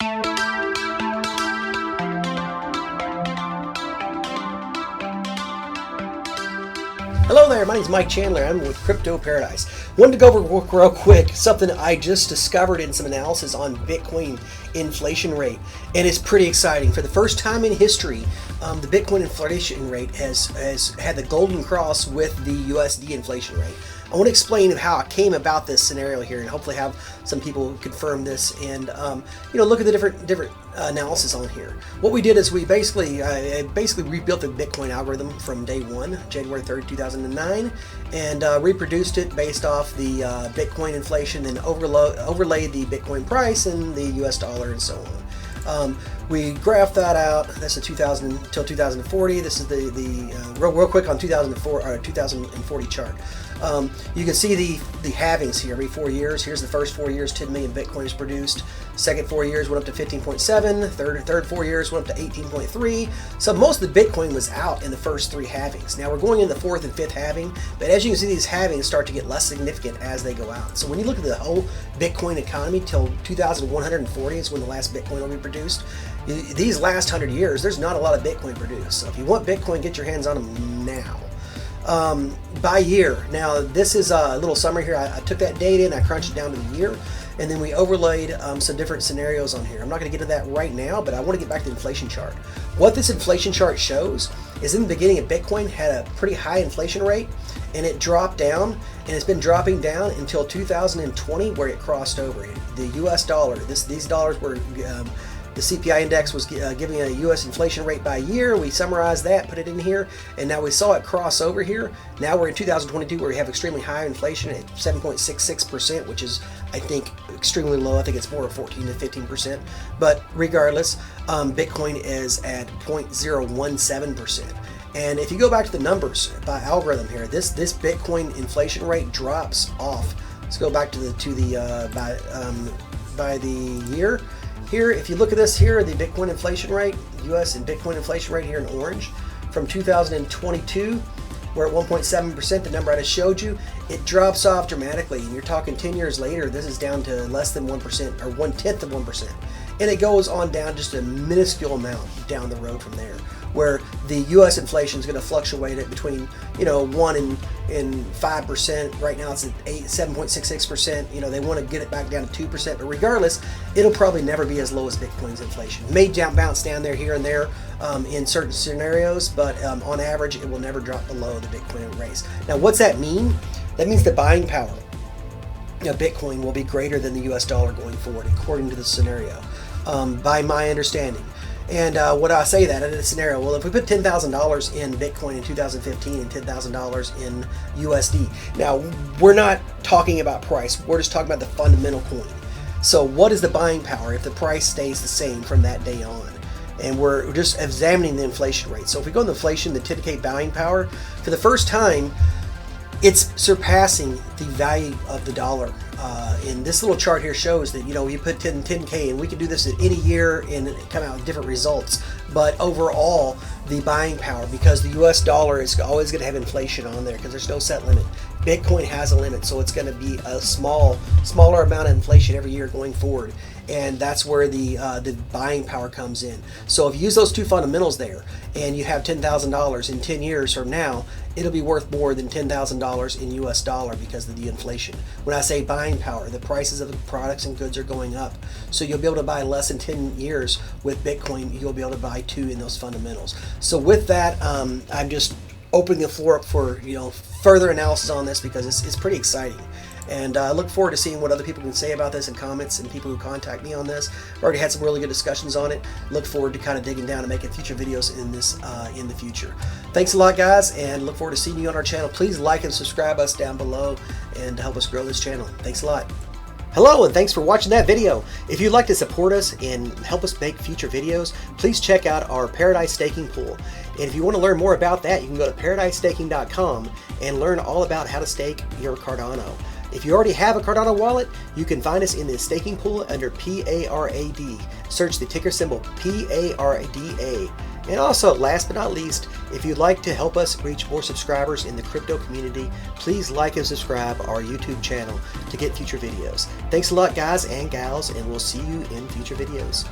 Hello there, my name is Mike Chandler. I'm with Crypto Paradise. Wanted to go over real quick something I just discovered in some analysis on Bitcoin inflation rate, and it's pretty exciting. For the first time in history, the Bitcoin inflation rate has had the golden cross with the USD inflation rate. I want to explain how I came about this scenario here, and hopefully have some people confirm this and look at the different analysis on here. What we did is we basically rebuilt the Bitcoin algorithm from day one, January 3rd, 2009, and reproduced it based off the Bitcoin inflation, and overlaid the Bitcoin price and the US dollar and so on. We graphed that out. That's the 2000 until 2040. This is the real quick on 2040 chart. You can see the halvings here every 4 years. Here's the first 4 years, 10 million Bitcoin is produced. Second 4 years went up to 15.7. Third 4 years went up to 18.3. So most of the Bitcoin was out in the first three halvings. Now we're going in the fourth and fifth halving, but as you can see, these halvings start to get less significant as they go out. So when you look at the whole Bitcoin economy till 2140 is when the last Bitcoin will be produced. These last 100 years, there's not a lot of Bitcoin produced. So if you want Bitcoin, get your hands on them now. By year. Now this is a little summary here. I took that data and I crunched it down to the year, and then we overlaid some different scenarios on here. I'm not going to get into that right now, but I want to get back to the inflation chart. What this inflation chart shows is in the beginning of Bitcoin had a pretty high inflation rate, and it dropped down, and it's been dropping down until 2020 where it crossed over. The US dollar, these dollars were the CPI index was giving a U.S. inflation rate by year. We summarized that, put it in here, and now we saw it cross over here. Now we're in 2022 where we have extremely high inflation at 7.66%, which is, I think, extremely low. I think it's more of 14 to 15%. But regardless, Bitcoin is at 0.017%. And if you go back to the numbers by algorithm here, this Bitcoin inflation rate drops off. Let's go back to by the year. Here, if you look at this here, the Bitcoin inflation rate, US and Bitcoin inflation rate here in orange, from 2022, we're at 1.7%, the number I just showed you, it drops off dramatically, and you're talking 10 years later, this is down to less than 1%, or 1/10 of 1%. And it goes on down just a minuscule amount down the road from there, where the U.S. inflation is going to fluctuate at between 1 and 5%. Right now it's at 7.66%. They want to get it back down to 2%, but regardless, it'll probably never be as low as Bitcoin's inflation. It may bounce down there here and there in certain scenarios, but on average, it will never drop below the Bitcoin rate. Now, what's that mean? That means the buying power of Bitcoin will be greater than the U.S. dollar going forward, according to the scenario, by my understanding. And what I say that in a scenario, well, if we put $10,000 in Bitcoin in 2015 and $10,000 in USD, now we're not talking about price, we're just talking about the fundamental coin. So what is the buying power if the price stays the same from that day on? And we're just examining the inflation rate. So if we go to the inflation, the 10K buying power, for the first time, it's surpassing the value of the dollar. And this little chart here shows that, you put 10K, and we can do this at any year and come out with different results. But overall, the buying power, because the US dollar is always going to have inflation on there because there's no set limit. Bitcoin has a limit, so it's going to be a smaller amount of inflation every year going forward. And that's where the buying power comes in. So if you use those two fundamentals there, and you have $10,000 in 10 years from now, it'll be worth more than $10,000 in US dollar because of the inflation. When I say buying power, the prices of the products and goods are going up. So you'll be able to buy less in 10 years with Bitcoin. You'll be able to buy two in those fundamentals. So with that, I'm just opening the floor up for further analysis on this because it's pretty exciting. And I look forward to seeing what other people can say about this in comments, and people who contact me on this. I've already had some really good discussions on it. Look forward to kind of digging down and making future videos in this in the future. Thanks a lot, guys, and look forward to seeing you on our channel. Please like and subscribe us down below and help us grow this channel. Thanks a lot. Hello, and thanks for watching that video. If you'd like to support us and help us make future videos, please check out our Paradise Staking Pool. And if you want to learn more about that, you can go to paradisestaking.com and learn all about how to stake your Cardano. If you already have a Cardano wallet, you can find us in the staking pool under PARAD. Search the ticker symbol PARADA And also, last but not least, if you'd like to help us reach more subscribers in the crypto community, please like and subscribe our YouTube channel to get future videos. Thanks a lot, guys and gals, and we'll see you in future videos.